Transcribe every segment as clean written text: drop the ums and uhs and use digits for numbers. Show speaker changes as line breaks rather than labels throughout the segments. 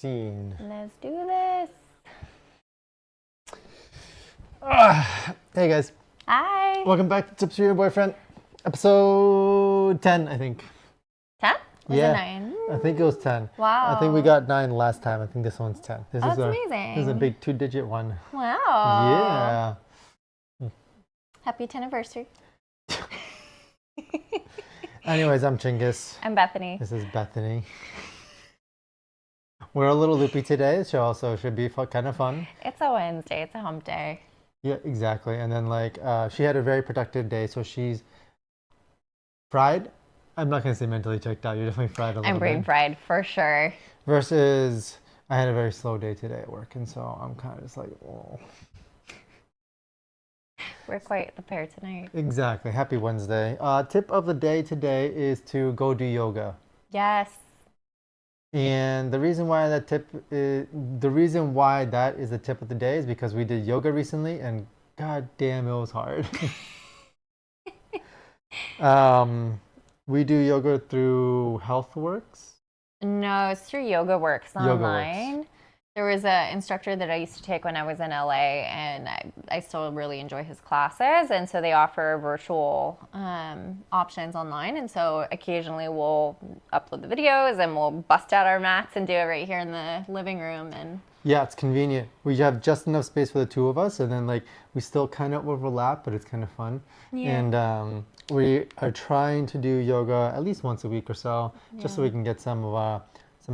scene.
Let's do this.
Hey guys.
Hi.
Welcome back to Tips for Your Boyfriend. Episode 10, I think.
10? Was
Yeah,
it 9?
I think it was 10.
Wow.
I think we got 9 last time. I think this one's 10. This
Oh,
is
that's amazing.
This is a big 2-digit one.
Wow.
Yeah.
Happy 10th anniversary.
Anyways, I'm Chingis.
I'm Bethany.
This is Bethany. We're a little loopy today, so should be kind of fun.
It's a Wednesday. It's a hump day.
Yeah, exactly. And then she had a very productive day, so she's fried. I'm not going to say mentally checked out. You're definitely fried a little bit.
I'm brain fried for sure.
Versus I had a very slow day today at work, and so I'm kind of just like, oh.
We're quite the pair tonight.
Exactly. Happy Wednesday. Tip of the day today is to go do yoga.
Yes.
And the reason why that is the tip of the day is because we did yoga recently, and god damn, it was hard. We do yoga through HealthWorks.
No, it's through YogaWorks online. There was an instructor that I used to take when I was in LA, and I still really enjoy his classes. And so they offer virtual options online. And so occasionally we'll upload the videos and we'll bust out our mats and do it right here in the living room. And
yeah, it's convenient. We have just enough space for the two of us, and then we still kind of overlap, but it's kind of fun.
Yeah.
And we are trying to do yoga at least once a week or so, just so we can get some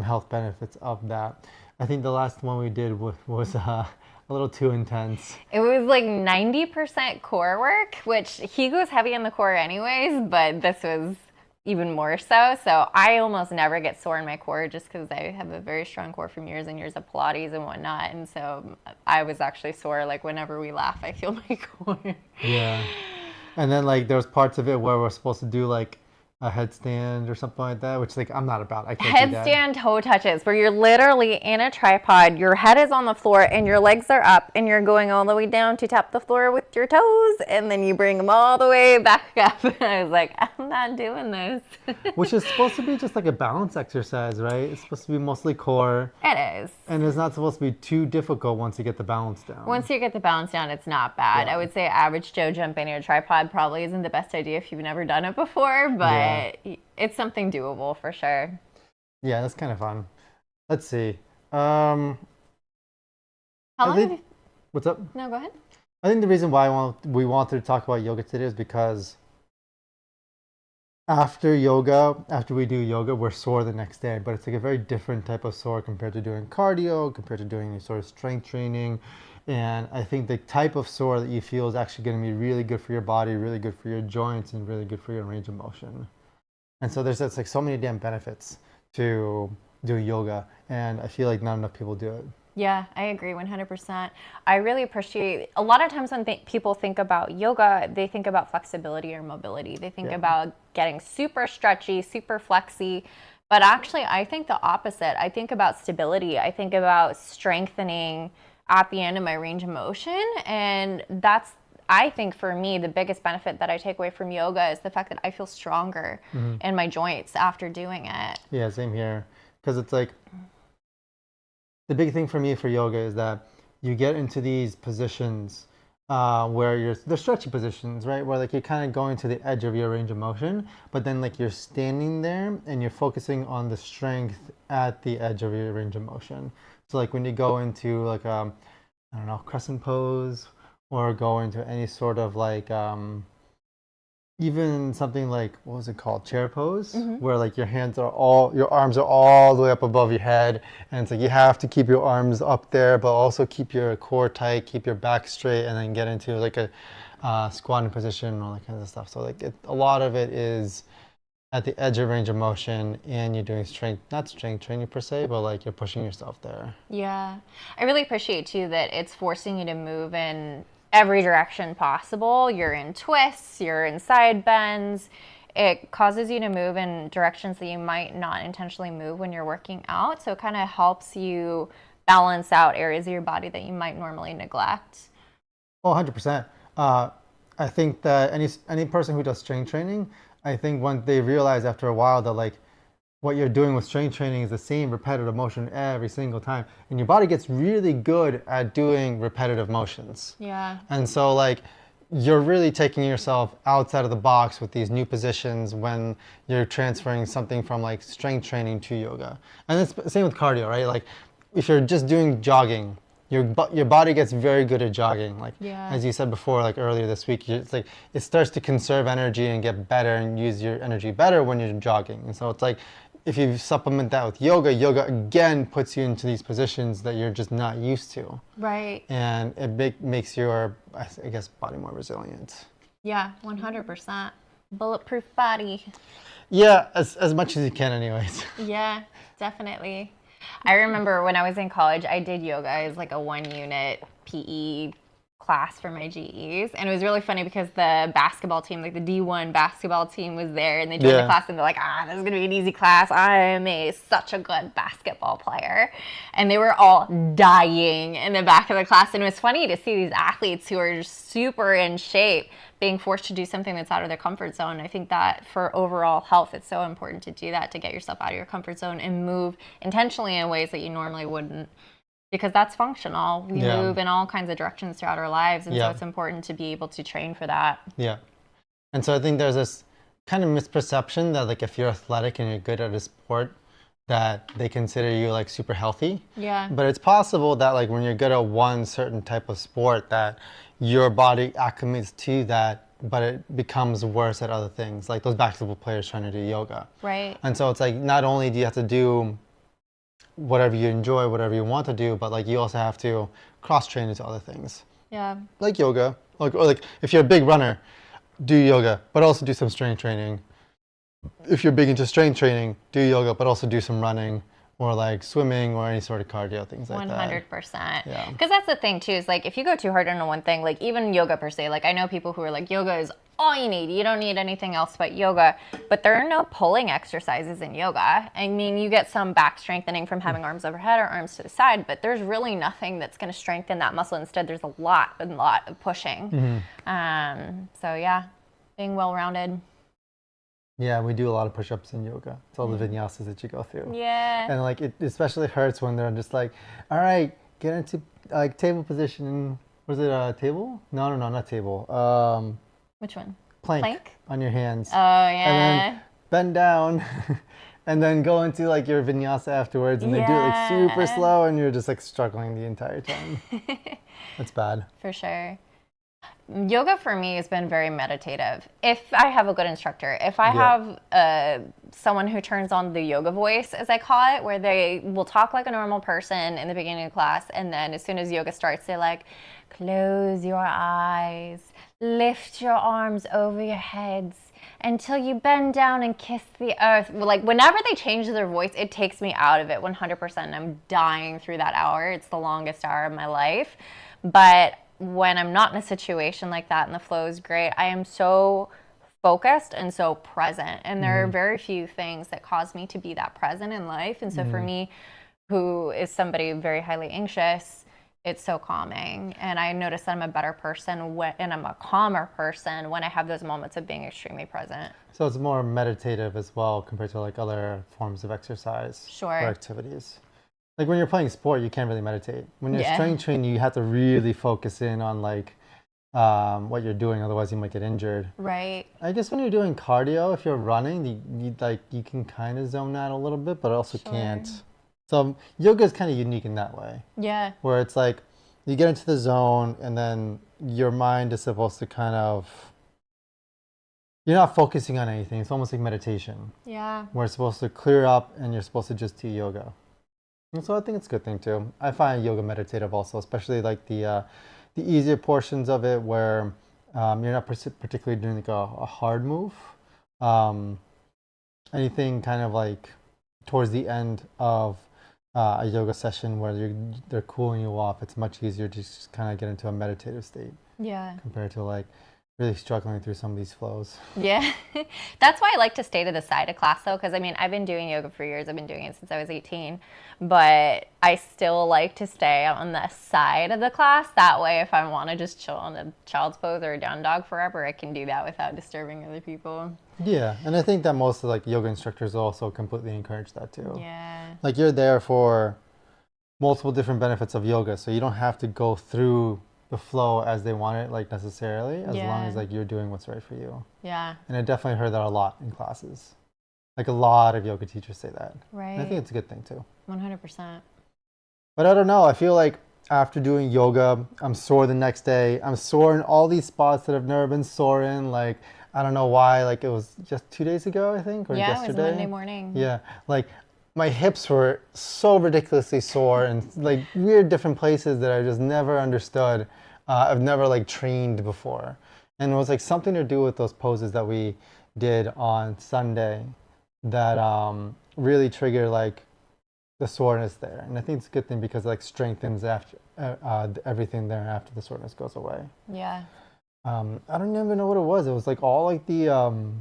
health benefits of that. I think the last one we did was a little too intense.
It was like 90% core work, which he goes heavy on the core anyways, but this was even more so. So I almost never get sore in my core just because I have a very strong core from years and years of Pilates and whatnot. And so I was actually sore. Like whenever we laugh, I feel my core.
Yeah. And then there was parts of it where we're supposed to do a headstand or something like that, which I'm not about. I can't do that.
Headstand toe touches, where you're literally in a tripod, your head is on the floor and your legs are up and you're going all the way down to tap the floor with your toes, and then you bring them all the way back up. And I was like, I'm not doing this.
Which is supposed to be just like a balance exercise, right? It's supposed to be mostly core.
It is.
And it's not supposed to be too difficult once you get the balance down.
Once you get the balance down, it's not bad.
Yeah.
I would say average Joe jumping in a tripod probably isn't the best idea if you've never done it before, but it's something doable for sure.
Yeah, that's kind of fun. Let's see.
How long have you...
What's up?
No, go ahead.
I think the reason why we wanted to talk about yoga today is because after we do yoga, we're sore the next day, but it's a very different type of sore compared to doing cardio, compared to doing any sort of strength training. And I think the type of sore that you feel is actually going to be really good for your body, really good for your joints, and really good for your range of motion. And so there's just so many damn benefits to doing yoga, and I feel like not enough people do it.
Yeah, I agree 100%. I really appreciate, a lot of times when people think about yoga, they think about flexibility or mobility. They think about getting super stretchy, super flexy. But actually, I think the opposite. I think about stability. I think about strengthening at the end of my range of motion. And that's, I think for me, the biggest benefit that I take away from yoga is the fact that I feel stronger in my joints after doing it.
Yeah, same here. Because it's the big thing for me for yoga is that you get into these positions where they're stretchy positions, right? Where you're kind of going to the edge of your range of motion, but then you're standing there and you're focusing on the strength at the edge of your range of motion. So when you go into I don't know, crescent pose, or go into any sort of even something what was it called, chair pose, where your arms are all the way up above your head, and it's you have to keep your arms up there, but also keep your core tight, keep your back straight, and then get into a squatting position and all that kind of stuff. So a lot of it is at the edge of range of motion, and you're doing not strength training per se, but you're pushing yourself there.
Yeah. I really appreciate too that it's forcing you to move in every direction possible. You're in twists, you're in side bends. It causes you to move in directions that you might not intentionally move when you're working out. So it kind of helps you balance out areas of your body that you might normally neglect.
Oh, 100%. I think that any person who does strength training, I think when they realize after a while that what you're doing with strength training is the same repetitive motion every single time, and your body gets really good at doing repetitive motions.
Yeah.
And so like you're really taking yourself outside of the box with these new positions when you're transferring something from like strength training to yoga. And it's the same with cardio, right? Like if you're just doing jogging, your body gets very good at jogging. Like
Yeah.
as you said before, like earlier this week, it's like it starts to conserve energy and get better and use your energy better when you're jogging. And so it's like if you supplement that with yoga, yoga again puts you into these positions that you're just not used to.
Right.
And it makes your, I guess, body more resilient.
Yeah, 100%. Bulletproof body.
Yeah, as much as you can anyways.
Yeah, definitely. I remember when I was in college, I did yoga as like a 1-unit PE class for my GEs, and it was really funny because the basketball team, like the D1 basketball team, was there, and they joined the class, and they're like, this is gonna be an easy class. I am such a good basketball player, and they were all dying in the back of the class. And it was funny to see these athletes who are just super in shape being forced to do something that's out of their comfort zone. I think that for overall health, it's so important to do that, to get yourself out of your comfort zone and move intentionally in ways that you normally wouldn't. Because that's functional. We move in all kinds of directions throughout our lives. And so it's important to be able to train for that.
Yeah. And so I think there's this kind of misperception that like if you're athletic and you're good at a sport, that they consider you like super healthy.
Yeah.
But it's possible that like when you're good at one certain type of sport, that your body acclimates to that, but it becomes worse at other things. Like those basketball players trying to do yoga.
Right.
And so it's like not only do you have to do whatever you enjoy, whatever you want to do, but like you also have to cross train into other things.
Yeah.
Like yoga, or like if you're a big runner, do yoga, but also do some strength training. If you're big into strength training, do yoga, but also do some running or like swimming or any sort of cardio, things like that.
100%.
Yeah.
Because that's the thing too, is like if you go too hard on one thing, like even yoga per se, like I know people who are like, yoga is all you need. You don't need anything else but yoga. But there are no pulling exercises in yoga. I mean, you get some back strengthening from having arms overhead or arms to the side, but there's really nothing that's going to strengthen that muscle. Instead, there's a lot of pushing. So yeah, being well-rounded.
Yeah, we do a lot of push-ups in yoga. It's all the vinyasas that you go through.
Yeah.
And like it especially hurts when they're just like, all right, get into like table position. Was it a table? No, not table.
Which one?
Plank on your hands.
Oh, yeah.
And then bend down and then go into like your vinyasa afterwards, and they do it like super slow, and you're just like struggling the entire time. It's bad.
For sure. Yoga for me has been very meditative. If I have a good instructor, if I have someone who turns on the yoga voice, as I call it, where they will talk like a normal person in the beginning of class, and then as soon as yoga starts, they're like, close your eyes, lift your arms over your heads until you bend down and kiss the earth. Like whenever they change their voice, it takes me out of it 100%. I'm dying through that hour. It's the longest hour of my life. But when I'm not in a situation like that and the flow is great, I am so focused and so present. And there are very few things that cause me to be that present in life. And so for me, who is somebody very highly anxious, it's so calming. And I notice that I'm a better person and I'm a calmer person when I have those moments of being extremely present.
So it's more meditative as well compared to like other forms of exercise or activities. Like when you're playing sport, you can't really meditate. When you're strength training, you have to really focus in on like what you're doing, otherwise you might get injured.
Right.
I guess when you're doing cardio, if you're running, you can kind of zone out a little bit, but also can't. So yoga is kind of unique in that way.
Yeah.
Where it's like you get into the zone, and then your mind is supposed to kind of, you're not focusing on anything. It's almost like meditation.
Yeah.
Where it's supposed to clear up, and you're supposed to just do yoga. And so I think it's a good thing too. I find yoga meditative also, especially like the easier portions of it where you're not particularly doing like a hard move. Anything kind of like towards the end of a yoga session where they're cooling you off, it's much easier to just kind of get into a meditative state.
Yeah.
Compared to like really struggling through some of these flows.
Yeah. That's why I like to stay to the side of class though, because I mean, I've been doing yoga for years. I've been doing it since I was 18, but I still like to stay on the side of the class. That way, if I want to just chill on a child's pose or a down dog forever, I can do that without disturbing other people.
Yeah, and I think that most of like yoga instructors also completely encourage that too.
Yeah.
Like you're there for multiple different benefits of yoga, so you don't have to go through the flow as they want it, like necessarily, as long as like you're doing what's right for you.
Yeah.
And I definitely heard that a lot in classes. Like a lot of yoga teachers say that.
Right.
And I think it's a good thing too.
100%.
But I don't know. I feel like after doing yoga, I'm sore the next day. I'm sore in all these spots that I've never been sore in. Like, I don't know why. Like, it was just 2 days ago, I think, or yesterday.
Yeah, it was Monday morning.
Yeah. Like, my hips were so ridiculously sore and like weird different places that I just never understood. I've never like trained before. And it was like something to do with those poses that we did on Sunday that really trigger like the soreness there. And I think it's a good thing because it like strengthens after everything there after the soreness goes away.
Yeah.
I don't even know what it was. It was like all like the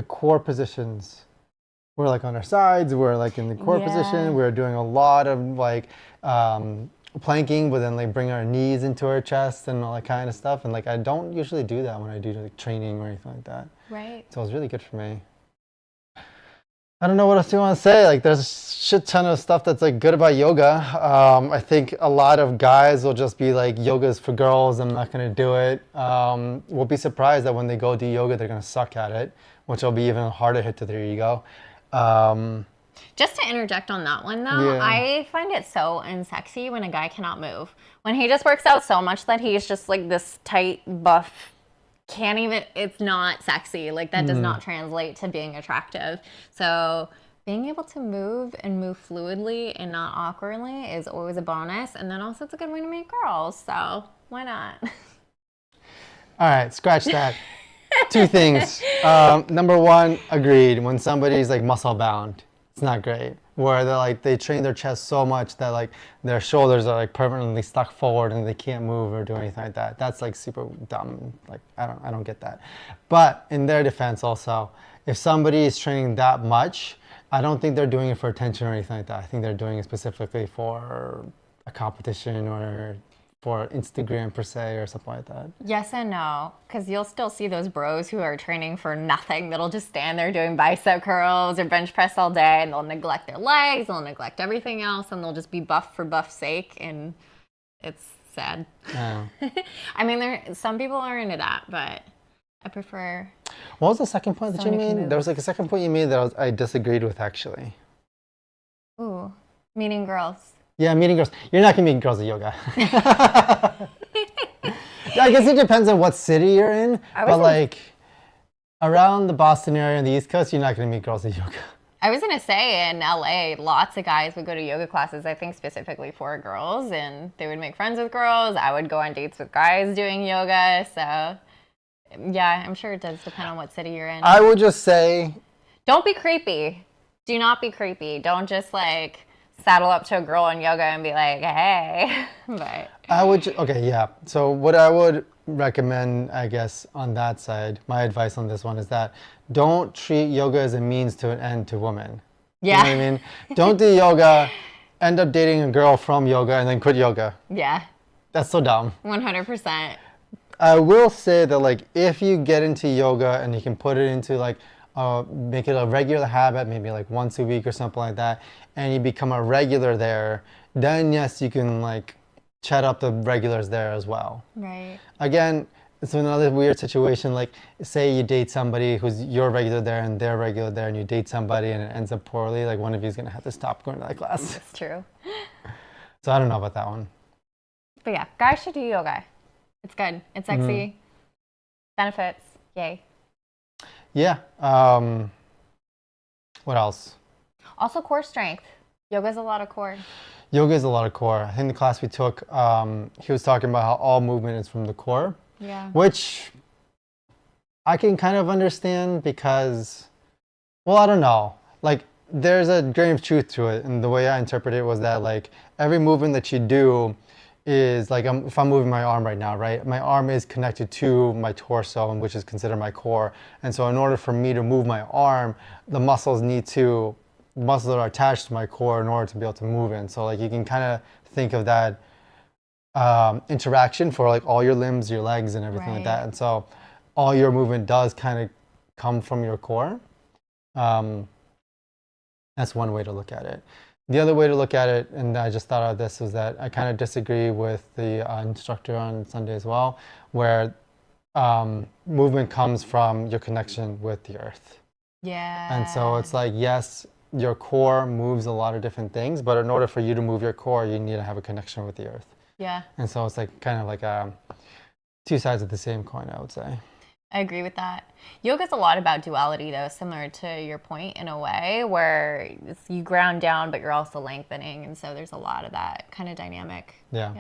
core positions. We're like on our sides, we're like in the core position, we're doing a lot of like planking, but then like bring our knees into our chest and all that kind of stuff. And like I don't usually do that when I do like training or anything like that.
Right.
So it was really good for me. I don't know what else you want to say. Like there's a shit ton of stuff that's like good about yoga. I think a lot of guys will just be like, yoga's for girls, I'm not going to do it. We'll be surprised that when they go do yoga, they're going to suck at it, which will be even a harder hit to their ego.
Just to interject on that one though, I find it so unsexy when a guy cannot move. When he just works out so much that he's just like this tight, buff, can't even, it's not sexy. Like that does not translate to being attractive. So being able to move and move fluidly and not awkwardly is always a bonus. And then also it's a good way to meet girls. So why not?
All right, scratch that. 2 things. Number 1, agreed. When somebody's like muscle bound, it's not great. Where they're like they train their chest so much that like their shoulders are like permanently stuck forward and they can't move or do anything like that. That's like super dumb. Like I don't get that. But in their defense also, if somebody is training that much, I don't think they're doing it for attention or anything like that. I think they're doing it specifically for a competition or for Instagram per se or something like that.
Yes and no, because you'll still see those bros who are training for nothing that'll just stand there doing bicep curls or bench press all day, and they'll neglect their legs, they'll neglect everything else, and they'll just be buff for buff's sake, and it's sad.
Yeah.
I mean, some people are into that, but I prefer...
What was the second point that you made? There was like a second point you made that I disagreed with actually.
Ooh, meeting girls.
Yeah, meeting girls. You're not going to meet girls at yoga. I guess it depends on what city you're in. But like around the Boston area and the East Coast, you're not going to meet girls at yoga.
I was going to say in LA, lots of guys would go to yoga classes, I think specifically for girls, and they would make friends with girls. I would go on dates with guys doing yoga. So yeah, I'm sure it does depend on what city you're in.
I would just say...
Don't be creepy. Do not be creepy. Don't just like... saddle up to a girl in yoga and be like, hey. But
I would, okay, yeah. So what I would recommend, I guess, on that side, my advice on this one is that don't treat yoga as a means to an end to women.
Yeah.
You know what I mean? Don't do yoga, end up dating a girl from yoga, and then quit yoga.
Yeah.
That's so dumb.
100%.
I will say that, like, if you get into yoga and you can put it into, like, make it a regular habit, maybe like once a week or something like that, and you become a regular there, then yes, you can like chat up the regulars there as well.
Right.
Again, it's another weird situation. Like, say you date somebody who's you're regular there and they're regular there, and you date somebody and it ends up poorly. Like, one of you is gonna have to stop going to that class.
That's true.
So I don't know about that one.
But yeah, guys should do yoga. It's good. It's sexy. Benefits. Yay.
Yeah. What else?
Also core strength. Yoga's a lot of core.
Yoga is a lot of core. I think the class we took, he was talking about how all movement is from the core.
Yeah.
Which I can kind of understand because, well, I don't know. Like, there's a grain of truth to it. And the way I interpret it was that, like, every movement that you do, is like if I'm moving my arm right now, right? My arm is connected to my torso, which is considered my core. And so in order for me to move my arm, the muscles that are attached to my core in order to be able to move it. So like you can kind of think of that interaction for like all your limbs, your legs, and everything like that. And so all your movement does kind of come from your core. That's one way to look at it. The other way to look at it, and I just thought of this, was that I kind of disagree with the instructor on Sunday as well, where movement comes from your connection with the earth.
Yeah.
And so it's like, yes, your core moves a lot of different things, but in order for you to move your core, you need to have a connection with the earth.
Yeah.
And so it's like kind of like two sides of the same coin, I would say.
I agree with that. Yoga's a lot about duality, though, similar to your point in a way, where you ground down, but you're also lengthening. And so there's a lot of that kind of dynamic.
Yeah.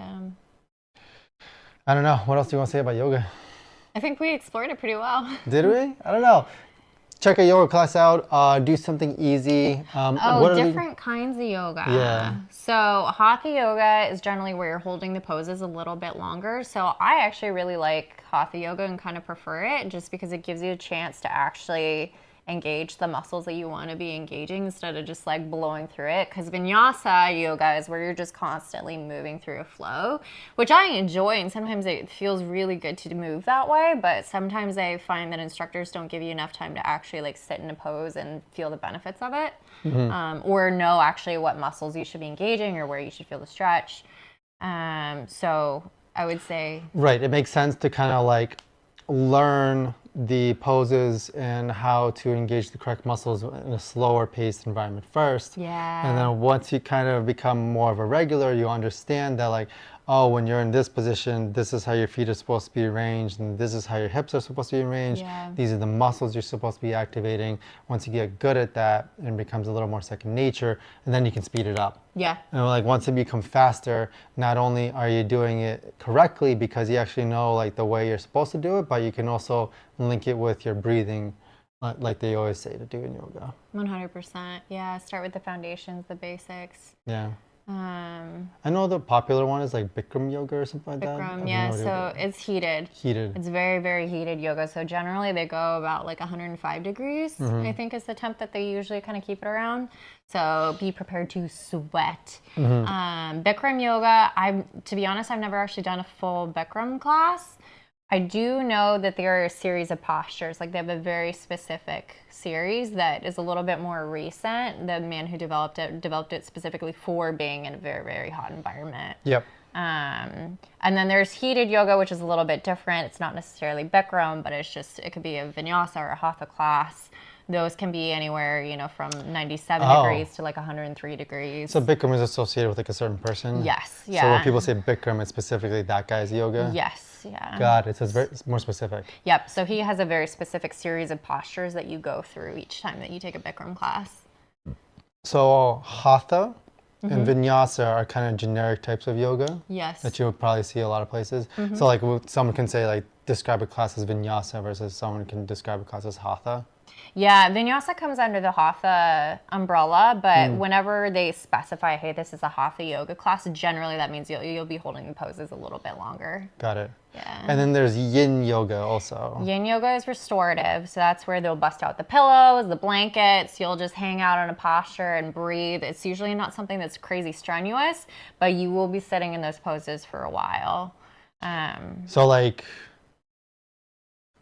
I don't know. What else do you want to say about yoga?
I think we explored it pretty well.
Did we? I don't know. Check a yoga class out. Do something easy.
Different kinds of yoga.
Yeah.
So hatha yoga is generally where you're holding the poses a little bit longer. So I actually really like hatha yoga and kind of prefer it just because it gives you a chance to actually engage the muscles that you want to be engaging instead of just like blowing through it. Because vinyasa yoga is where you're just constantly moving through a flow, which I enjoy, and sometimes it feels really good to move that way, but sometimes I find that instructors don't give you enough time to actually like sit in a pose and feel the benefits of it, or know actually what muscles you should be engaging or where you should feel the stretch. So I would say,
right, it makes sense to kind of like learn the poses and how to engage the correct muscles in a slower paced environment first.
Yeah.
And then once you kind of become more of a regular, you understand that like, oh, when you're in this position, this is how your feet are supposed to be arranged, and this is how your hips are supposed to be arranged.
Yeah.
These are the muscles you're supposed to be activating. Once you get good at that, it becomes a little more second nature, and then you can speed it up.
Yeah.
And like once it becomes faster, not only are you doing it correctly because you actually know like the way you're supposed to do it, but you can also link it with your breathing, like they always say to do in yoga.
100%. Yeah. Start with the foundations, the basics.
Yeah. I know the popular one is like Bikram yoga or something like that.
Bikram, yeah, so it's heated.
Heated.
It's very, very heated yoga. So generally they go about like 105 degrees, I think is the temp that they usually kind of keep it around. So be prepared to sweat. Bikram yoga, to be honest, I've never actually done a full Bikram class. I do know that there are a series of postures, like they have a very specific series that is a little bit more recent. The man who developed it specifically for being in a very, very hot environment.
Yep.
And then there's heated yoga, which is a little bit different. It's not necessarily Bikram, but it could be a vinyasa or a hatha class. Those can be anywhere, from 97 degrees to like 103 degrees.
So Bikram is associated with like a certain person?
Yes, yeah.
So when people say Bikram, it's specifically that guy's yoga?
Yes, yeah.
Got it. So it's more specific.
Yep. So he has a very specific series of postures that you go through each time that you take a Bikram class.
So hatha and vinyasa are kind of generic types of yoga?
Yes.
That you would probably see a lot of places. So like someone can say like describe a class as vinyasa versus someone can describe a class as hatha?
Yeah, vinyasa comes under the hatha umbrella, but whenever they specify, hey, this is a hatha yoga class, generally that means you'll be holding the poses a little bit longer.
Got it.
Yeah.
And then there's yin yoga also.
Yin yoga is restorative, so that's where they'll bust out the pillows, the blankets, you'll just hang out in a posture and breathe. It's usually not something that's crazy strenuous, but you will be sitting in those poses for a while.
So like,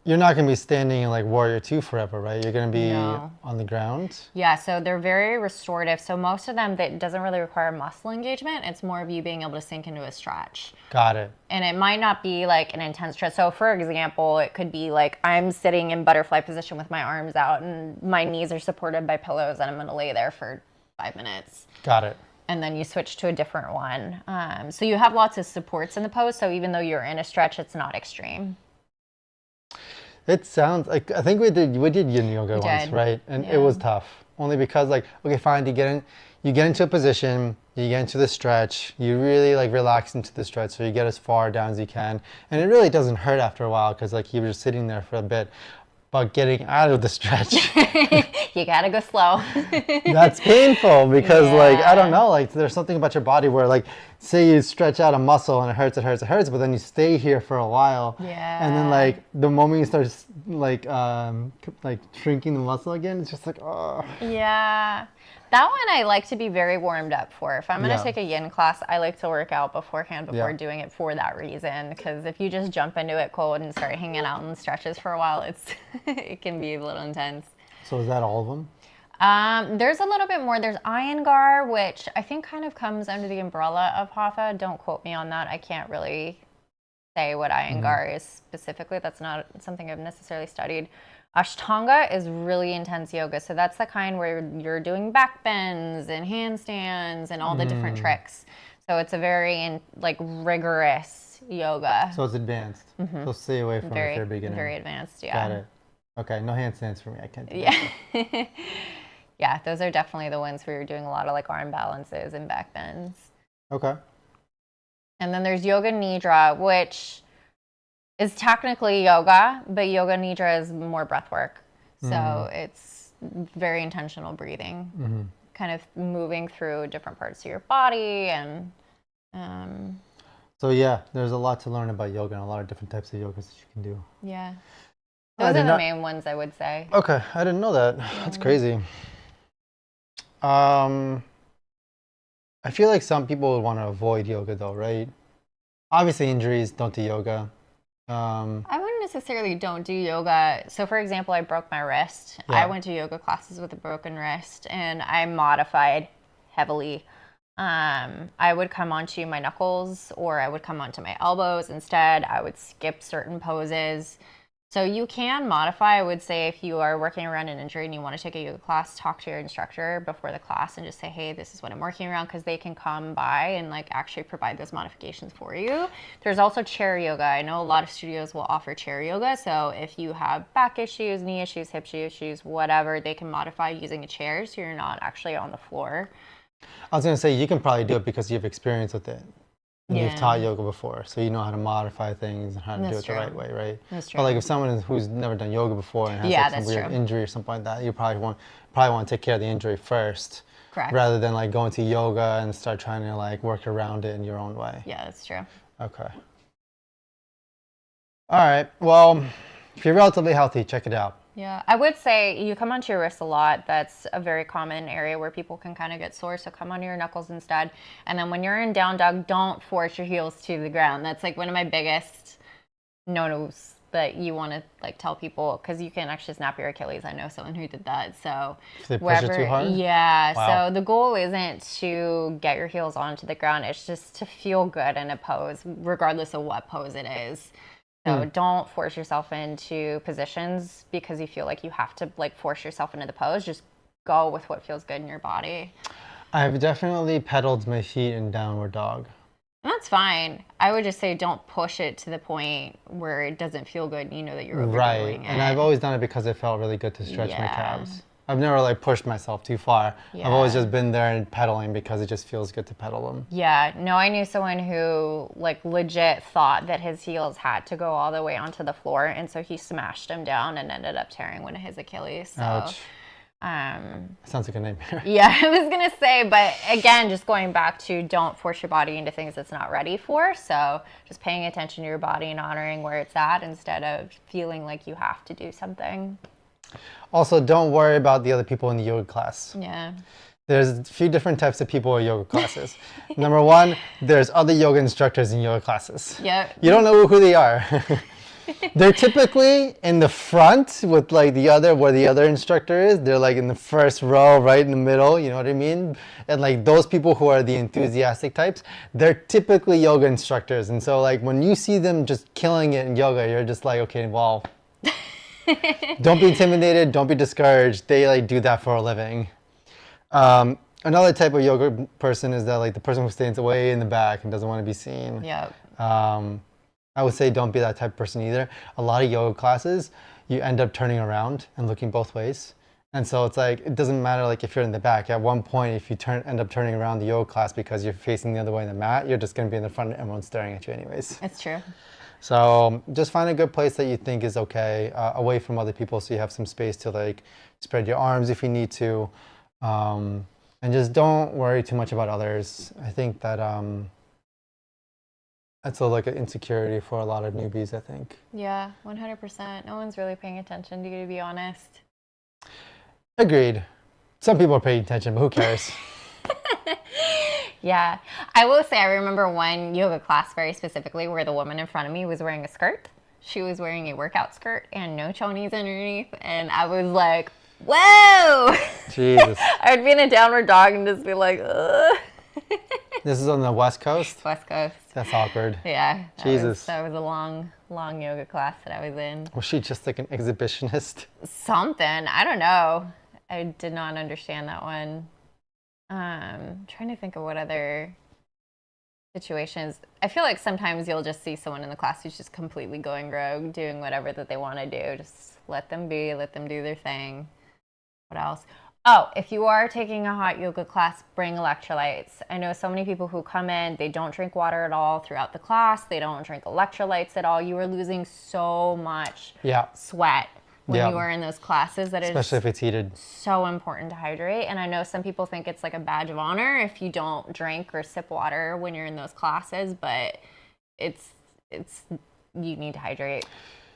you're not going to be standing in like Warrior 2 forever, right? You're going to be on the ground?
Yeah, so they're very restorative. So most of them, that doesn't really require muscle engagement. It's more of you being able to sink into a stretch.
Got it.
And it might not be like an intense stretch. So for example, it could be like I'm sitting in butterfly position with my arms out and my knees are supported by pillows and I'm going to lay there for 5 minutes.
Got it.
And then you switch to a different one. So you have lots of supports in the pose. So even though you're in a stretch, it's not extreme.
It sounds like, I think we did yin yoga once, right? And it was tough. Only because like, okay, fine, you get into a position, you get into the stretch, you really like relax into the stretch, so you get as far down as you can. And it really doesn't hurt after a while because like you were just sitting there for a bit. But getting out of the stretch,
you gotta go slow.
That's painful because like, I don't know, like there's something about your body where like say you stretch out a muscle and it hurts, but then you stay here for a while.
Yeah.
And then like the moment you start like shrinking the muscle again, it's just like, oh.
Yeah. That one I like to be very warmed up for. If I'm going to take a yin class, I like to work out beforehand before doing it for that reason. Because if you just jump into it cold and start hanging out in stretches for a while, it can be a little intense.
So is that all of them?
There's a little bit more. There's Iyengar, which I think kind of comes under the umbrella of Hatha. Don't quote me on that. I can't really say what Iyengar is specifically. That's not something I've necessarily studied. Ashtanga is really intense yoga. So that's the kind where you're doing back bends and handstands and all the different tricks. So it's a very rigorous yoga.
So it's advanced. So stay away from it if you're a beginner.
Very advanced, yeah.
Got it. Okay, no handstands for me. I can't do
that. Yeah, those are definitely the ones where you're doing a lot of like arm balances and back bends.
Okay.
And then there's Yoga Nidra, which is technically yoga, but Yoga Nidra is more breath work. So it's very intentional breathing, kind of moving through different parts of your body. And
so yeah, there's a lot to learn about yoga and a lot of different types of yogas that you can do.
Yeah. Those are the main ones I would say.
Okay, I didn't know that. That's crazy. I feel like some people would want to avoid yoga though, right? Obviously injuries, don't do yoga.
I wouldn't necessarily don't do yoga. So for example, I broke my wrist. I went to yoga classes with a broken wrist and I modified heavily. I would come onto my knuckles or I would come onto my elbows instead. I would skip certain poses. So you can modify. I would say if you are working around an injury and you want to take a yoga class, talk to your instructor before the class and just say, hey, this is what I'm working around, because they can come by and like actually provide those modifications for you. There's also chair yoga. I know a lot of studios will offer chair yoga. So if you have back issues, knee issues, hip issues, whatever, they can modify using a chair so you're not actually on the floor.
I was going to say, you can probably do it because you have experience with it. You've taught yoga before, so you know how to modify things and how to do it the right way, right?
That's true.
But like if someone who's never done yoga before and has like some weird injury or something like that, you probably want to take care of the injury first.
Correct.
Rather than like going to yoga and start trying to like work around it in your own way.
Yeah, that's true.
Okay. All right. Well, if you're relatively healthy, check it out.
Yeah, I would say you come onto your wrist a lot. That's a very common area where people can kind of get sore. So come onto your knuckles instead. And then when you're in down dog, don't force your heels to the ground. That's like one of my biggest no-nos that you want to like tell people, because you can actually snap your Achilles. I know someone who did that. So
if they push it too hard?
Yeah.
Wow.
So the goal isn't to get your heels onto the ground. It's just to feel good in a pose, regardless of what pose it is. So don't force yourself into positions because you feel like you have to like force yourself into the pose. Just go with what feels good in your body.
I've definitely pedaled my feet in downward dog.
And that's fine. I would just say don't push it to the point where it doesn't feel good and you know that you're overdoing it.
And I've always done it because it felt really good to stretch my calves. I've never like pushed myself too far. I've always just been there and pedaling because it just feels good to pedal them.
Yeah, no, I knew someone who like legit thought that his heels had to go all the way onto the floor, and so he smashed them down and ended up tearing one of his Achilles. So,
ouch. Sounds like a nightmare.
Yeah, I was gonna say, but again, just going back to don't force your body into things it's not ready for. So just paying attention to your body and honoring where it's at instead of feeling like you have to do something.
Also, don't worry about the other people in the yoga class.
Yeah.
There's a few different types of people in yoga classes. Number one, there's other yoga instructors in yoga classes.
Yep.
You don't know who they are. They're typically in the front with like where the other instructor is. They're like in the first row, right in the middle, you know what I mean? And like those people who are the enthusiastic types, they're typically yoga instructors. And so like when you see them just killing it in yoga, you're just like, okay, well, don't be intimidated, don't be discouraged. They like do that for a living. Another type of yoga person is that like the person who stands away in the back and doesn't want to be seen.
Yep.
I would say don't be that type of person either. A lot of yoga classes, you end up turning around and looking both ways. And so it's like, it doesn't matter like if you're in the back. At one point, if you end up turning around the yoga class because you're facing the other way in the mat, you're just going to be in the front and everyone's staring at you anyways.
It's true.
So just find a good place that you think is okay, away from other people, so you have some space to like spread your arms if you need to, and just don't worry too much about others. I think that it's like an insecurity for a lot of newbies, I think.
Yeah, 100%. No one's really paying attention to you, to be honest.
Agreed. Some people are paying attention, but who cares?
Yeah. I will say I remember one yoga class very specifically where the woman in front of me was wearing a skirt. She was wearing a workout skirt and no chonies underneath. And I was like, whoa!
Jesus.
I would be in a downward dog and just be like, ugh.
This is on the West Coast?
West Coast.
That's awkward.
Yeah.
Jesus.
That was a long yoga class that I was in.
Was she just like an exhibitionist?
Something. I don't know. I did not understand that one. Trying to think of what other situations. I feel like sometimes you'll just see someone in the class who's just completely going rogue, doing whatever that they want to do. Just let them be, let them do their thing. What else? Oh, if you are taking a hot yoga class, bring electrolytes. I know so many people who come in, they don't drink water at all throughout the class. They don't drink electrolytes at all. You are losing so much sweat when you are in those classes that
especially if it's heated.
So important to hydrate. And I know some people think it's like a badge of honor if you don't drink or sip water when you're in those classes, but it's you need to hydrate.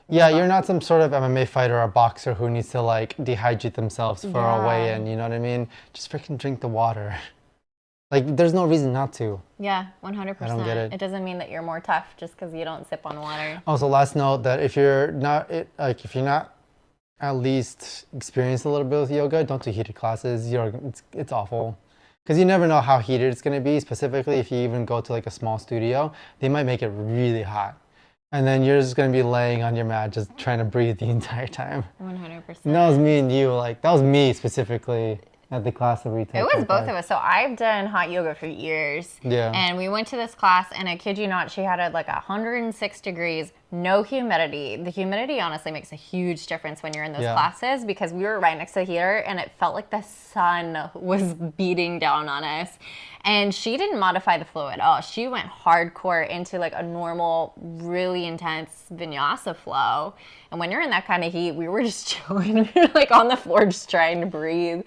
Yeah, you're not some sort of MMA fighter or boxer who needs to like dehydrate themselves for a weigh-in, you know what I mean? Just freaking drink the water. Like, there's no reason not to.
Yeah, 100%.
I don't get it.
It doesn't mean that you're more tough just because you don't sip on water.
Also, last note that if you're not at least experienced a little bit with yoga, don't do heated classes. It's awful. Because you never know how heated it's going to be, specifically if you even go to like a small studio. They might make it really hot. And then you're just going to be laying on your mat just trying to breathe the entire time.
100%.
And that was me and you. Like, that was me specifically at the class that we took.
It was both of us. So I've done hot yoga for years.
Yeah.
And we went to this class, and I kid you not, she had it like 106 degrees, no humidity. The humidity honestly makes a huge difference when you're in those classes because we were right next to the heater, and it felt like the sun was beating down on us. And she didn't modify the flow at all. She went hardcore into like a normal, really intense vinyasa flow. And when you're in that kind of heat, we were just chilling. We were like on the floor just trying to breathe.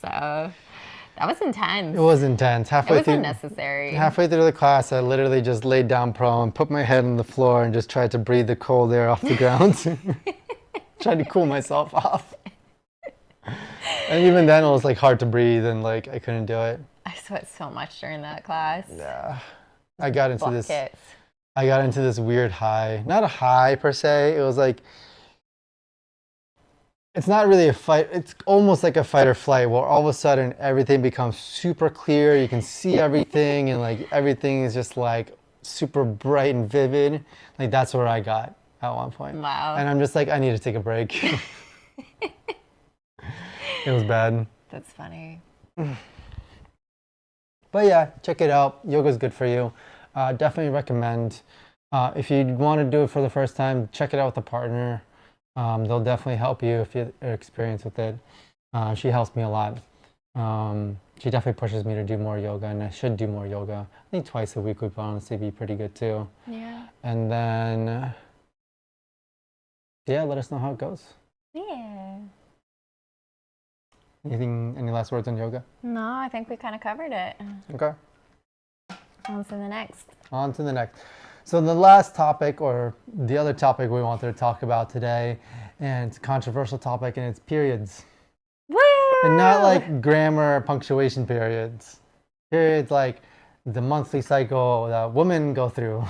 So that was intense.
It was intense.
It was unnecessary.
Halfway through the class, I literally just laid down prone, put my head on the floor, and just tried to breathe the cold air off the ground. Tried to cool myself off. And even then, it was like hard to breathe, and like I couldn't do it.
I sweat so much during that class.
Yeah, I got into this weird high. Not a high per se. It was like, it's not really a fight. It's almost like a fight or flight where all of a sudden everything becomes super clear. You can see everything, and like everything is just like super bright and vivid. Like that's where I got at one point.
Wow.
And I'm just like, I need to take a break. It was bad.
That's funny.
But yeah, check it out. Yoga's good for you. Definitely recommend. If you want to do it for the first time, check it out with a partner. They'll definitely help you if you're experienced with it. She helps me a lot. She definitely pushes me to do more yoga, and I should do more yoga. I think twice a week would honestly be pretty good too.
Yeah.
And then, yeah, let us know how it goes.
Yeah.
Any last words on yoga?
No, I think we kind of covered it.
Okay.
On to the next.
On to the next. So the last topic, or the other topic we wanted to talk about today, and it's a controversial topic, and it's periods.
Woo!
And not like grammar, punctuation periods. Periods like the monthly cycle that women go through.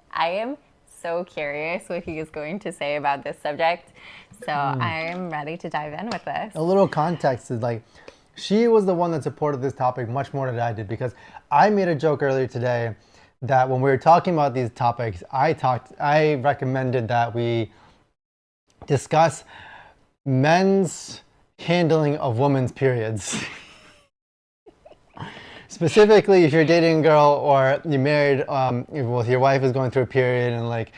I am so curious what he is going to say about this subject. So I am ready to dive in with this.
A little context is like, she was the one that supported this topic much more than I did, because I made a joke earlier today that when we were talking about these topics, I recommended that we discuss men's handling of women's periods. Specifically, if you're dating a girl or you're married, if your wife is going through a period, and like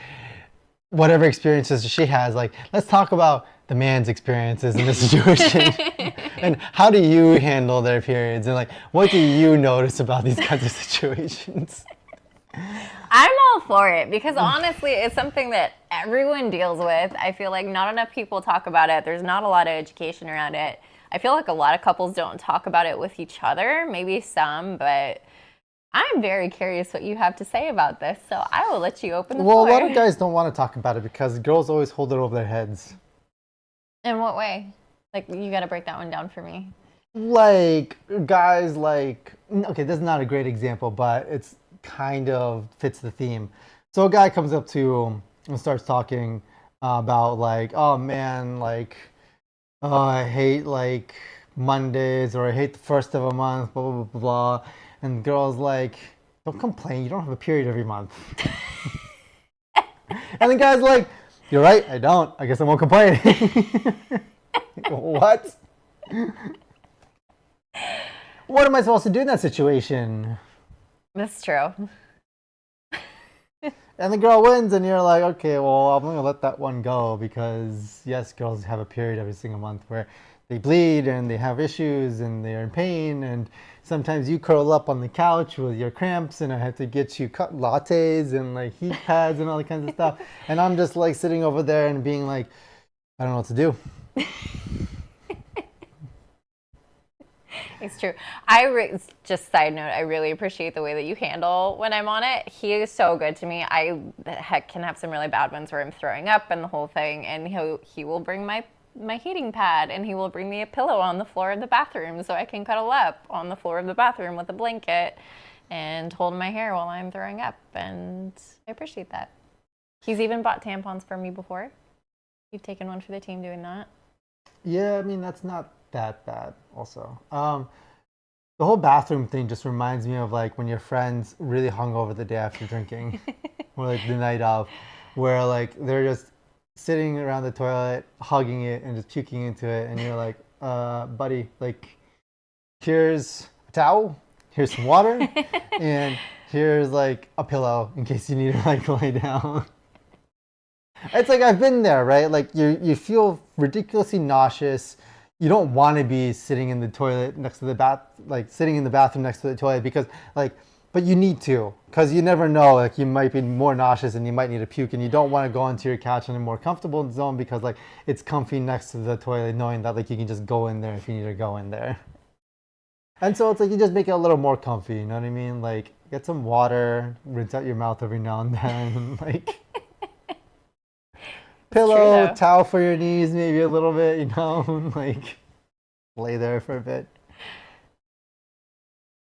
whatever experiences she has, like let's talk about the man's experiences in this situation. And how do you handle their periods, and like what do you notice about these kinds of situations?
I'm all for it because honestly, it's something that everyone deals with. I feel like not enough people talk about it. There's not a lot of education around it. I feel like a lot of couples don't talk about it with each other, maybe some, but I'm very curious what you have to say about this, so I will let you open the
Well,
floor.
a lot of guys don't want to talk about it because girls always hold it over their heads.
In what way? Like, you got to break that one down for me.
Like guys like, okay, this is not a great example, but it's kind of fits the theme. So a guy comes up to you and starts talking about like, oh man, like, oh, I hate like Mondays, or I hate the first of a month, blah blah blah blah. And the girl's like, don't complain, you don't have a period every month. And the guy's like, you're right, I don't, I guess I won't complain. What? What am I supposed to do in that situation?
That's true.
And the girl wins, and you're like, okay, well, I'm gonna let that one go because yes, girls have a period every single month where they bleed and they have issues and they're in pain, and sometimes you curl up on the couch with your cramps, and I have to get you cut lattes and like heat pads and all that kinds of stuff, and I'm just like sitting over there and being like, I don't know what to do.
It's true. Just side note, I really appreciate the way that you handle when I'm on it. He is so good to me. I can have some really bad ones where I'm throwing up and the whole thing, and he will bring my heating pad, and he will bring me a pillow on the floor of the bathroom so I can cuddle up on the floor of the bathroom with a blanket and hold my hair while I'm throwing up, and I appreciate that. He's even bought tampons for me before. You've taken one for the team doing that.
Yeah, I mean, that's not that bad also. The whole bathroom thing just reminds me of like when your friends really hung over the day after drinking, or like the night of, where like they're just sitting around the toilet, hugging it and just puking into it, and you're like, buddy, like, here's a towel, here's some water, and here's like a pillow in case you need to like lay down. It's like I've been there, right? Like you feel ridiculously nauseous. You don't want to be sitting in the toilet next to the bath, like sitting in the bathroom next to the toilet because like, but you need to, because you never know, like you might be more nauseous and you might need to puke, and you don't want to go onto your couch in a more comfortable zone because like it's comfy next to the toilet, knowing that like you can just go in there if you need to go in there. And so it's like you just make it a little more comfy, you know what I mean? Like get some water, rinse out your mouth every now and then, like pillow, towel for your knees, maybe a little bit, you know, like lay there for a bit.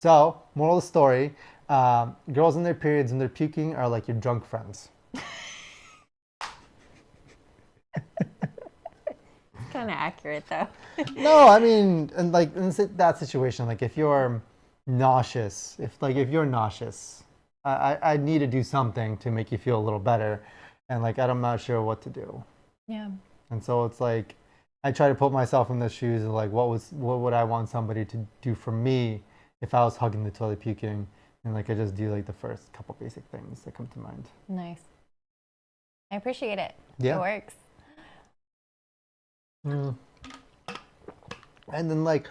So, moral of the story, girls in their periods and they're puking are like your drunk friends.
Kind of accurate though.
No, I mean, and like in that situation, like if you're nauseous, if you're nauseous, I need to do something to make you feel a little better, and like I'm not sure what to do.
Yeah.
And so it's like I try to put myself in the shoes of like what would I want somebody to do for me if I was hugging the toilet puking, and like I just do like the first couple basic things that come to mind.
Nice. I appreciate it.
Yeah.
It works.
Mm. And then like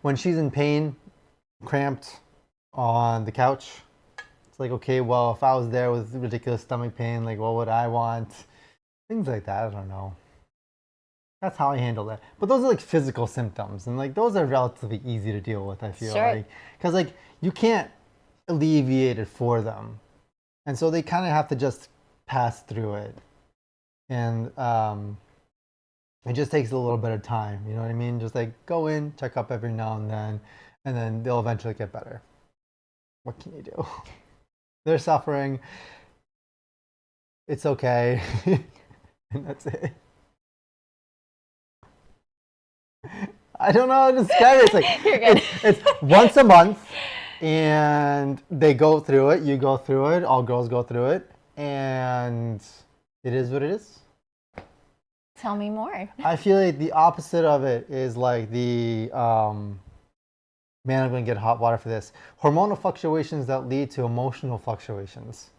when she's in pain, cramped on the couch, it's like, okay, well, if I was there with ridiculous stomach pain, like what would I want? Things like that. I don't know. That's how I handle it. But those are like physical symptoms, and like those are relatively easy to deal with, I feel like, because like you can't alleviate it for them, and so they kind of have to just pass through it, and it just takes a little bit of time. You know what I mean? Just like go in, check up every now and then they'll eventually get better. What can you do? They're suffering. It's okay, and that's it. I don't know how to describe it. It's like
You're good.
it's once a month, and they go through it. You go through it. All girls go through it, and it is what it is.
Tell me more.
I feel like the opposite of it is like the man. I'm going to get hot water for this. Hormonal fluctuations that lead to emotional fluctuations.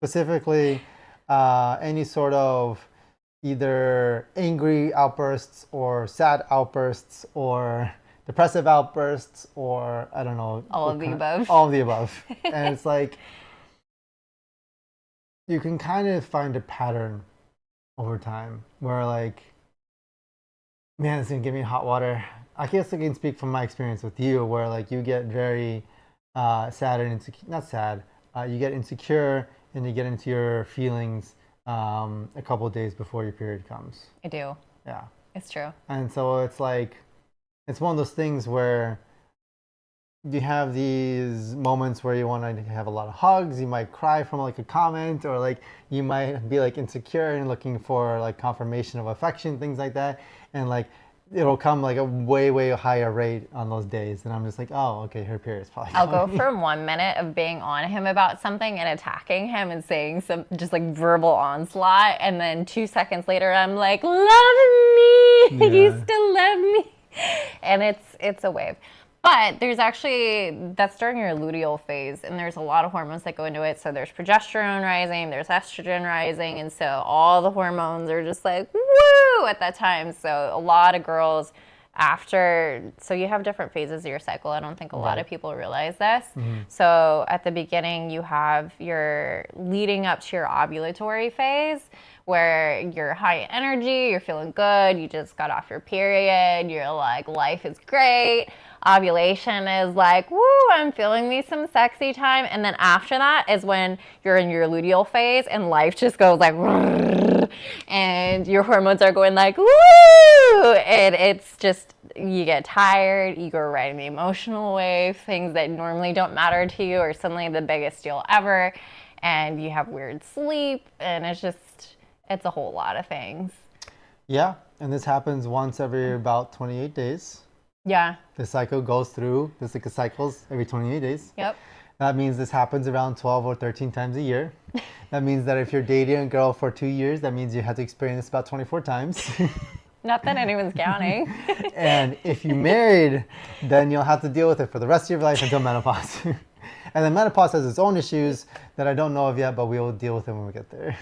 Specifically, any sort of either angry outbursts or sad outbursts or depressive outbursts or I don't know.
All of the above.
All of the above. And it's like you can kind of find a pattern over time where like, man, it's gonna give me hot water. I guess I can speak from my experience with you, where like you get very sad and insecure. Not sad. You get insecure and you get into your feelings a couple of days before your period comes.
I do.
Yeah.
It's true.
And so it's like, it's one of those things where you have these moments where you want to have a lot of hugs. You might cry from like a comment, or like you might be like insecure and looking for like confirmation of affection, things like that. And like it'll come like a way higher rate on those days. And I'm just like, oh, okay, her period's probably
I'll go
coming.
from 1 minute of being on him about something and attacking him and saying some just like verbal onslaught, and then 2 seconds later I'm like, love me, you
Yeah.
still love me, and it's a wave. But there's actually, that's during your luteal phase, and there's a lot of hormones that go into it. So there's progesterone rising, there's estrogen rising, and so all the hormones are just like, woo, at that time. So a lot of girls so you have different phases of your cycle. I don't think a lot of people realize this. So at the beginning, you have your leading up to your ovulatory phase, where you're high energy, you're feeling good, you just got off your period, you're like, life is great. Ovulation is like, woo, I'm feeling me some sexy time. And then after that is when you're in your luteal phase and life just goes like, and your hormones are going like, woo! And it's just, you get tired, you go right in the emotional wave, things that normally don't matter to you are suddenly the biggest deal ever. And you have weird sleep, and it's a whole lot of things.
Yeah, and this happens once every about 28 days.
Yeah.
The cycle goes through, the cycles every 28 days.
Yep.
That means this happens around 12 or 13 times a year. That means that if you're dating a girl for 2 years, that means you have to experience this about 24 times.
Not that anyone's counting.
And if you married, then you'll have to deal with it for the rest of your life until menopause. And then menopause has its own issues that I don't know of yet, but we will deal with them when we get there.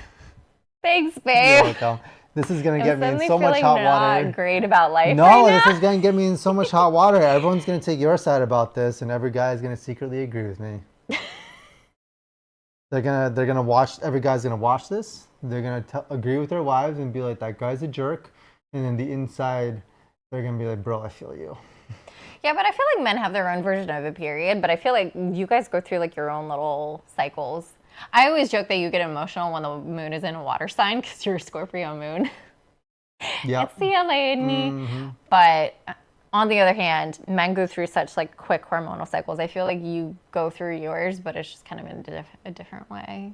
Thanks,
You're
babe.
welcome. This is gonna
I'm
get me in
suddenly
so much
feeling
hot
not
water.
great about life
No,
right
this
now.
is gonna get me in so much hot water. Everyone's gonna take your side about this, and every guy is gonna secretly agree with me. They're gonna watch. Every guy's gonna watch this. They're gonna agree with their wives and be like, "That guy's a jerk," and then the inside, they're gonna be like, "Bro, I feel you."
Yeah, but I feel like men have their own version of a period, but I feel like you guys go through like your own little cycles. I always joke that you get emotional when the moon is in a water sign because you're a Scorpio moon.
Yeah.
It's the lady.
Mm-hmm.
But on the other hand, men go through such like quick hormonal cycles. I feel like you go through yours, but it's just kind of in a different way.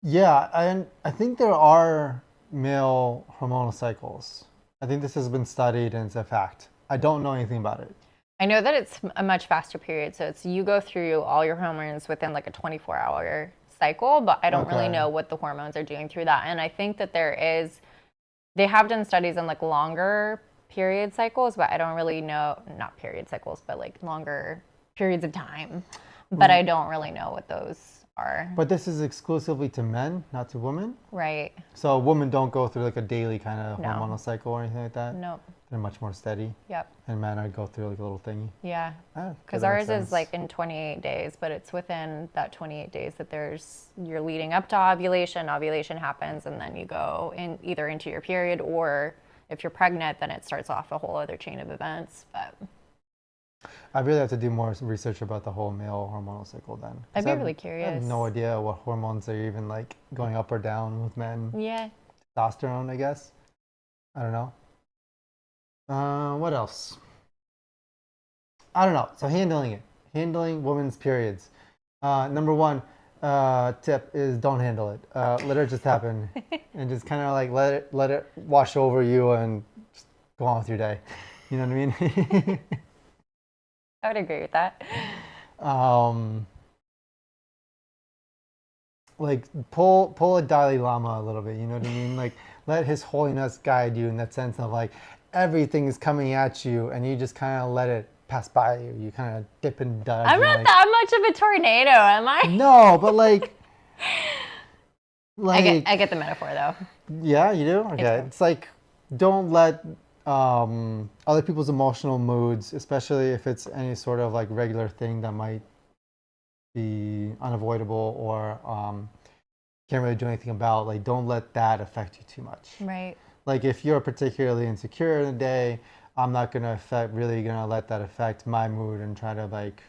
Yeah, and I think there are male hormonal cycles. I think this has been studied and it's a fact. I don't know anything about it.
I know that it's a much faster period. So it's you go through all your hormones within like a 24-hour cycle, but I don't really
Okay.
know what the hormones are doing through that. And I think that they have done studies on like longer period cycles, but I don't really know, not period cycles, but like longer periods of time. But I don't really know what those are.
But this is exclusively to men, not to women.
Right.
So women don't go through like a daily kind of
No.
hormonal cycle or anything like that.
Nope.
They're much more steady.
Yep.
And men are go through like a little thingy.
Yeah.
Ah,
Because
that
ours
makes sense.
is like in 28 days, but it's within that 28 days that you're leading up to ovulation. Ovulation happens, and then you go in either into your period, or if you're pregnant, then it starts off a whole other chain of events. But
I really have to do more research about the whole male hormonal cycle then. 'Cause
I'd be
I have-
really
I have
curious.
no idea what hormones are even like going up or down with men.
Yeah.
Testosterone, I guess. I don't know. What else? I don't know. So handling women's periods. Number one tip is don't handle it. Let it just happen, and just kind of like let it wash over you and just go on with your day. You know what I mean?
I would agree with that.
Like pull a Dalai Lama a little bit. You know what I mean? Like let His Holiness guide you in that sense of like everything is coming at you, and you just kind of let it pass by you. You kind of dip and dodge.
I'm
and,
not
like,
that much of a tornado, am I?
No, but like,
I get the metaphor though.
yeah, you do. Okay,
do.
it's like don't let other people's emotional moods, especially if it's any sort of like regular thing that might be unavoidable or can't really do anything about. Like, don't let that affect you too much.
Right.
Like if you're particularly insecure in a day, I'm not gonna really gonna let that affect my mood and try to like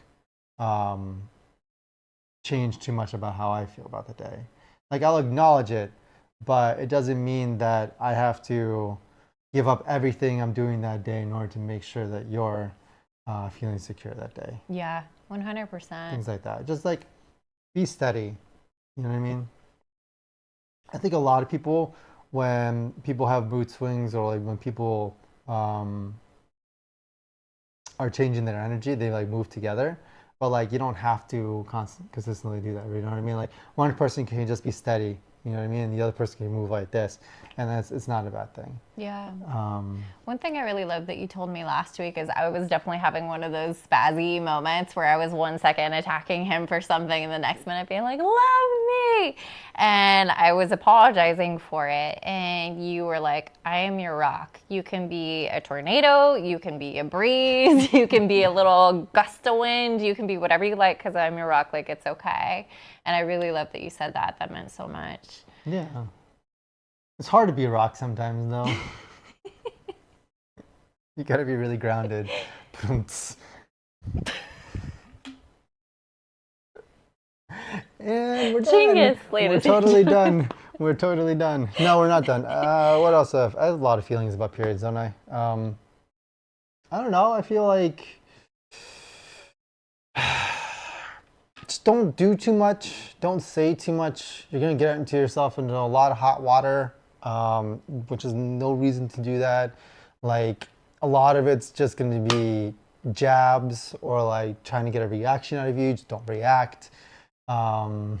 um, change too much about how I feel about the day. Like I'll acknowledge it, but it doesn't mean that I have to give up everything I'm doing that day in order to make sure that you're feeling secure that day.
Yeah, 100%.
Things like that. Just like be steady. You know what I mean? I think a lot of people, when people have mood swings or like when people um, are changing their energy, they like move together. But like you don't have to consistently do that. You know what I mean? Like one person can just be steady. You know what I mean? And the other person can move like this, and it's not a bad thing.
Yeah. One thing I really loved that you told me last week is I was definitely having one of those spazzy moments where I was 1 second attacking him for something and the next minute being like, love me. And I was apologizing for it. And you were like, I am your rock. You can be a tornado. You can be a breeze. You can be a little gust of wind. You can be whatever you like because I'm your rock. Like, it's okay. And I really love that you said that. That meant so much.
Yeah. It's hard to be a rock sometimes, though. You gotta be really grounded. And we're done.
Chingis,
We're totally done. We're totally done. No, we're not done. What else? I have a lot of feelings about periods, don't I? I don't know. I feel like just don't do too much. Don't say too much. You're gonna get into yourself into a lot of hot water, which is no reason to do that. Like a lot of it's just gonna be jabs or like trying to get a reaction out of you. Just don't react.
I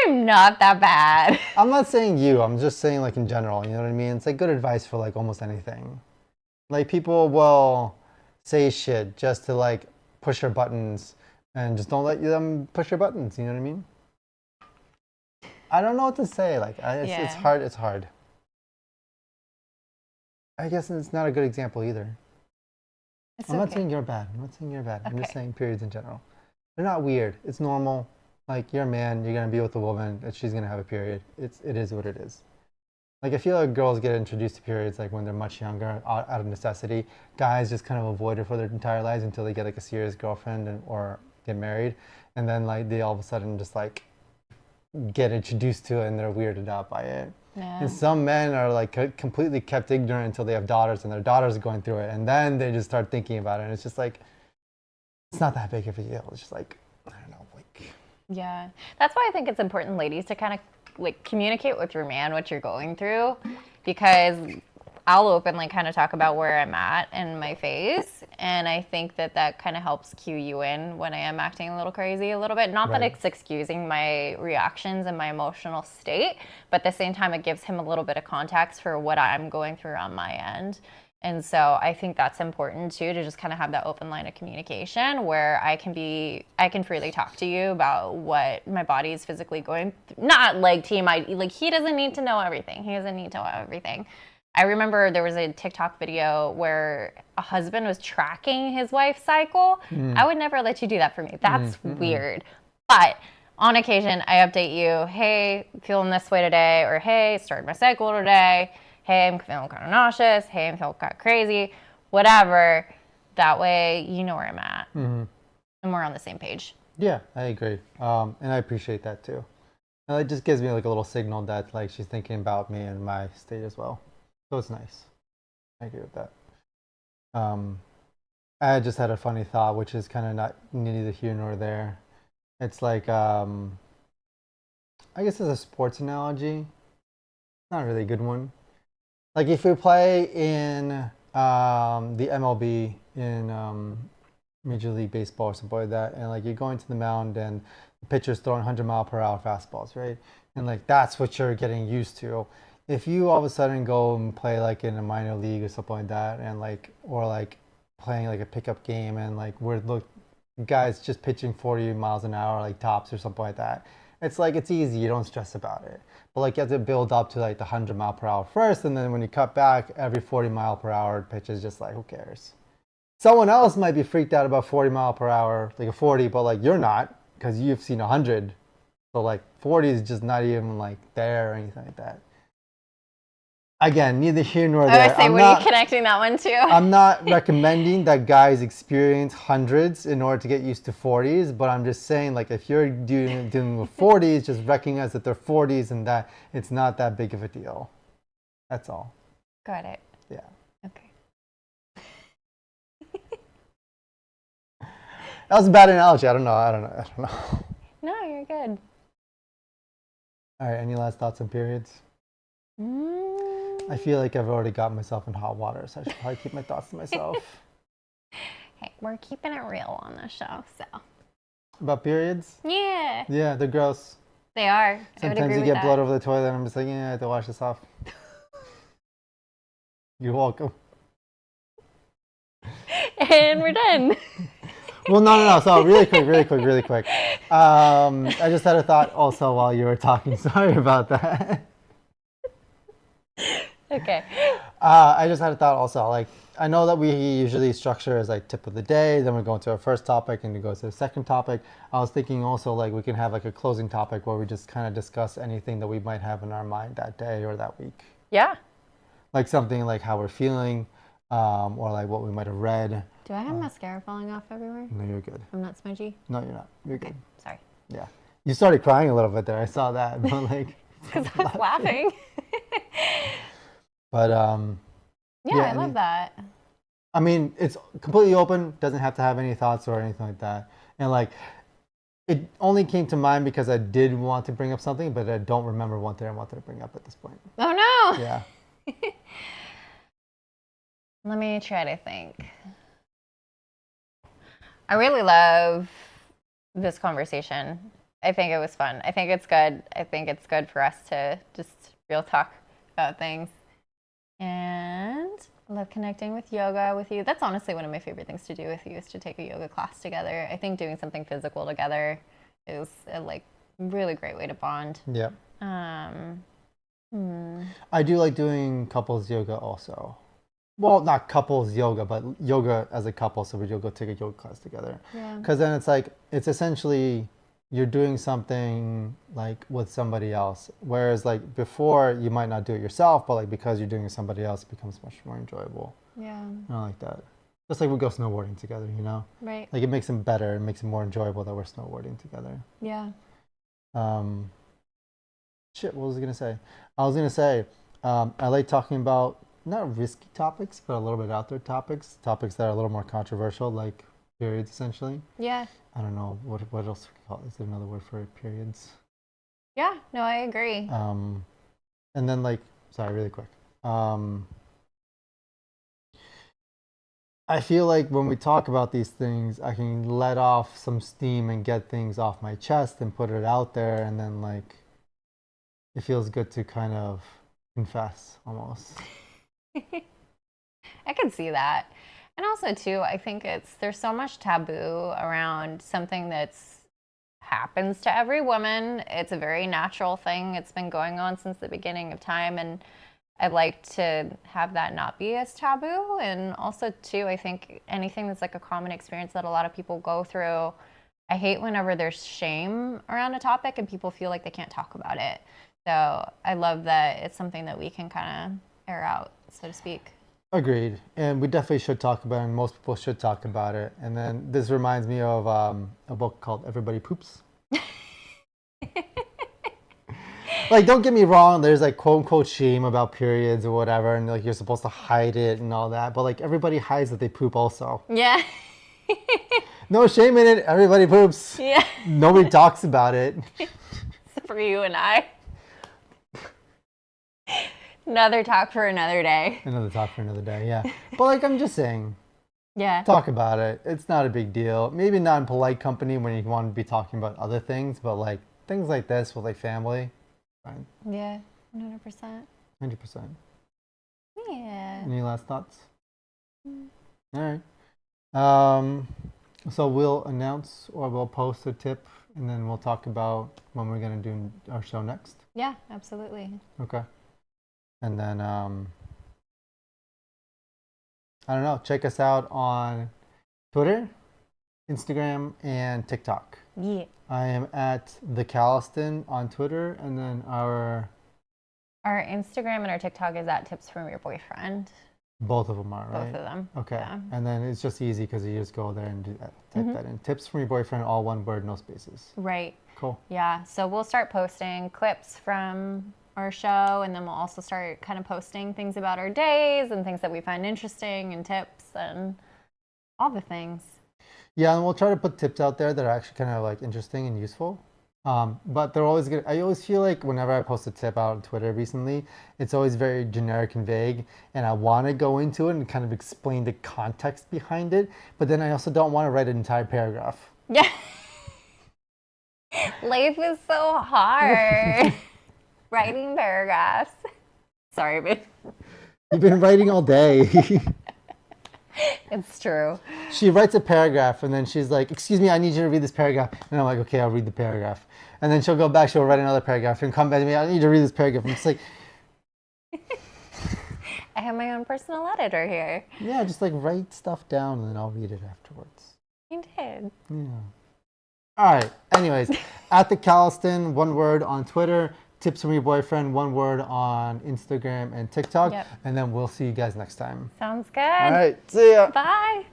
am not that bad.
I'm not saying you. I'm just saying like in general. You know what I mean? It's like good advice for like almost anything. Like people will say shit just to like push your buttons, and just don't let them push your buttons. You know what I mean? I don't know what to say. Like it's hard. It's hard. I guess it's not a good example either. I'm not saying you're bad. I'm not saying you're bad. I'm just saying periods in general. They're not weird. It's normal. Like you're a man. You're gonna be with a woman, and she's gonna have a period. It is what it is. Like I feel like girls get introduced to periods like when they're much younger, out of necessity. Guys just kind of avoid it for their entire lives until they get like a serious girlfriend or get married, and then like they all of a sudden just like get introduced to it and they're weirded out by it. Yeah. And some men are like completely kept ignorant until they have daughters and their daughters are going through it, and then they just start thinking about it, and it's just like it's not that big of a deal. It's just like I don't know, like
yeah. That's why I think it's important, ladies, to kind of like communicate with your man what you're going through, because I'll openly kind of talk about where I'm at in my phase, and I think that kind of helps cue you in when I am acting a little crazy a little bit. Not that it's excusing my reactions and my emotional state, but at the same time it gives him a little bit of context for what I'm going through on my end. And so I think that's important too, to just kind of have that open line of communication where I can freely talk to you about what my body is physically going through. Not like TMI, like he doesn't need to know everything. He doesn't need to know everything. I remember there was a TikTok video where a husband was tracking his wife's cycle. I would never let you do that for me. That's weird. But on occasion, I update you, hey, feeling this way today, or hey, started my cycle today. Hey, I'm feeling kind of nauseous. Hey, I'm feeling kind of crazy. Whatever. That way, you know where I'm at. And we're on the same page.
Yeah, I agree. And I appreciate that too. And it just gives me like a little signal that like she's thinking about me and my state as well. So it's nice. I agree with that. I just had a funny thought, which is kind of not neither here nor there. It's like, I guess it's a sports analogy. Not really a good one. Like if we play in the MLB in Major League Baseball or something like that, and like you're going to the mound and the pitcher's throwing 100-mile-per-hour fastballs, right? And like that's what you're getting used to. If you all of a sudden go and play like in a minor league or something like that, and like or like playing like a pickup game, and like guys just pitching 40 miles an hour like tops or something like that, it's like it's easy. You don't stress about it. But like you have to build up to like the 100-mile-per-hour first, and then when you cut back, every 40-mile-per-hour pitch is just like who cares? Someone else might be freaked out about 40-mile-per-hour, like a 40, but like you're not because you've seen 100. So like 40 is just not even like there or anything like that. Again, neither here nor
I
there.
would say, were you connecting that one too?
I'm not recommending that guys experience hundreds in order to get used to 40s, but I'm just saying, like, if you're dealing with 40s, just recognize that they're 40s and that it's not that big of a deal. That's all.
Got it.
Yeah.
Okay.
That was a bad analogy. I don't know.
No, you're good.
All right. Any last thoughts on periods? I feel like I've already got myself in hot water, so I should probably keep my thoughts to myself.
Hey, we're keeping it real on this show, so.
About periods?
Yeah.
Yeah, they're gross.
They are.
Sometimes you get blood over the toilet, and I'm just like, yeah, I have to wash this off. You're welcome.
And we're done.
Well, no. So really quick. I just had a thought also while you were talking. Sorry about that.
Okay.
I just had a thought also. Like, I know that we usually structure as like tip of the day, then we go into our first topic and we go to the second topic. I was thinking also like we can have like a closing topic where we just kind of discuss anything that we might have in our mind that day or that week.
Yeah.
Like something like how we're feeling, or like what we might have read.
Do I have mascara falling off everywhere?
No, you're good.
I'm not smudgy?
No, you're not. You're
Okay.
good.
Sorry.
Yeah. You started crying a little bit there. I saw that, but like.
Because I was laughing.
But
yeah, I love that.
I mean, it's completely open. Doesn't have to have any thoughts or anything like that. And like, it only came to mind because I did want to bring up something, but I don't remember what I wanted to bring up at this point.
Oh no.
Yeah.
Let me try to think. I really love this conversation. I think it was fun. I think it's good. I think it's good for us to just real talk about things. And I love connecting with yoga with you. That's honestly one of my favorite things to do with you is to take a yoga class together. I think doing something physical together is a like really great way to bond.
Yeah. I do like doing couples yoga also. Well, not couples yoga, but yoga as a couple. So we do go take a yoga class together.
Yeah.
Because then it's like, it's essentially you're doing something like with somebody else. Whereas like before you might not do it yourself, but like because you're doing it with somebody else, it becomes much more enjoyable.
Yeah.
I like that. Just like we go snowboarding together, you know?
Right.
Like it makes it better. It makes it more enjoyable that we're snowboarding together.
Yeah.
Shit, what was I going to say? I was going to say, I like talking about not risky topics, but a little bit out there topics that are a little more controversial, like periods, essentially.
Yeah.
I don't know what else we call it. Is there another word for periods?
Yeah. No, I agree.
And then like, sorry, really quick. I feel like when we talk about these things, I can let off some steam and get things off my chest and put it out there, and then like, it feels good to kind of confess almost.
I can see that. And also too, I think there's so much taboo around something that's happens to every woman. It's a very natural thing. It's been going on since the beginning of time, and I'd like to have that not be as taboo. And also too, I think anything that's like a common experience that a lot of people go through, I hate whenever there's shame around a topic and people feel like they can't talk about it. So I love that it's something that we can kind of air out, so to speak.
Agreed. And we definitely should talk about it, and most people should talk about it. And then this reminds me of a book called Everybody Poops. Like, don't get me wrong, there's like quote unquote shame about periods or whatever, and like you're supposed to hide it and all that, but like everybody hides that they poop also.
Yeah.
No shame in it, everybody poops.
Yeah.
Nobody talks about it.
Except for you and I. Another talk for another day.
Another talk for another day, yeah. But like, I'm just saying,
Yeah.
talk about it. It's not a big deal. Maybe not in polite company when you want to be talking about other things, but like things like this with like family, fine.
Yeah. 100%.
100%.
Yeah.
Any last thoughts? All right. So we'll announce or we'll post a tip, and then we'll talk about when we're gonna do our show next.
Yeah, absolutely.
Okay. And then I don't know. Check us out on Twitter, Instagram, and TikTok.
Yeah.
I am at the Calliston on Twitter, and then our
Our Instagram and our TikTok is at Tips from Your Boyfriend.
Both of them are, right?
Both of them.
Okay.
Yeah.
And then it's just easy because you just go there and do that, type that in. Tips from your boyfriend, all one word, no spaces.
Right.
Cool.
Yeah. So we'll start posting clips from our show, and then we'll also start kind of posting things about our days and things that we find interesting and tips and all the things.
Yeah, and we'll try to put tips out there that are actually kind of like interesting and useful. But they're always good. I always feel like whenever I post a tip out on Twitter recently, it's always very generic and vague, and I want to go into it and kind of explain the context behind it, but then I also don't want to write an entire paragraph.
Yeah. Life is so hard. Writing paragraphs. Sorry, babe.
You've been writing all day.
It's true.
She writes a paragraph and then she's like, excuse me, I need you to read this paragraph. And I'm like, okay, I'll read the paragraph. And then she'll go back, she'll write another paragraph and come back to me, I need to read this paragraph. I'm just like,
I have my own personal editor here.
yeah, just like write stuff down and then I'll read it afterwards.
You did.
Yeah. All right. Anyways, at the Calliston, one word on Twitter. Tips from your boyfriend, one word on Instagram and TikTok.
Yep.
And then we'll see you guys next time.
Sounds good.
All right. See ya.
Bye.